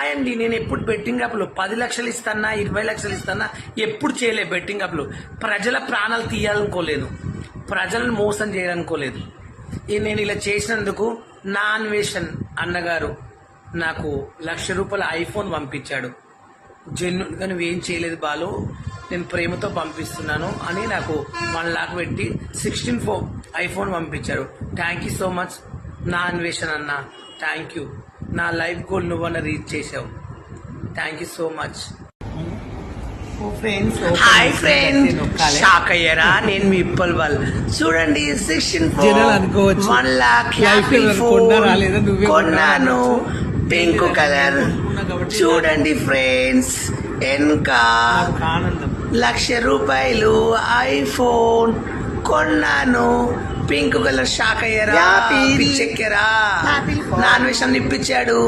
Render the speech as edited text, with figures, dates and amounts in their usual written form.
అండి నేను ఎప్పుడు బెట్టింగ్ యాప్లు 10 లక్షలు ఇస్తానా 20 లక్షలు ఇస్తానా ఎప్పుడు చేయలేదు. బెట్టింగ్ యాప్లు ప్రజల ప్రాణాలు తీయాలనుకోలేదు, ప్రజలను మోసం చేయాలనుకోలేదు. నేను ఇలా చేసినందుకు నా అన్వేషణ్ అన్నగారు నాకు ₹1,00,000 ఐఫోన్ పంపించాడు. జెన్యున్గా నువ్వేం చేయలేదు బాలు, నేను ప్రేమతో పంపిస్తున్నాను అని నాకు 1 లాక్ పెట్టి 16 Pro ఐఫోన్ పంపించారు. థ్యాంక్ యూ సో మచ్ నా అన్వేషణ్ అన్న, థ్యాంక్ యూ. నా లైఫ్ గోల్ నువ్వన్న రీచ్ చేసావు. Thank you so much. Hi friends, shock అయ్యారా? నేను మీ ఇప్పల్ వాళ్ళు చూడండి 16 Pro 1 లాక్ హ్యాపీ ఫోన్ కొన్నాను, పింక్ కలర్. చూడండి ఫ్రెండ్స్, ఇంకా ₹1,00,000 ఐఫోన్ కొన్నాను, పింక్ కలర్. షాక్ అయ్యారా? పిచ్చెక్కారా? నా అన్వేషణ ఇప్పించాడు.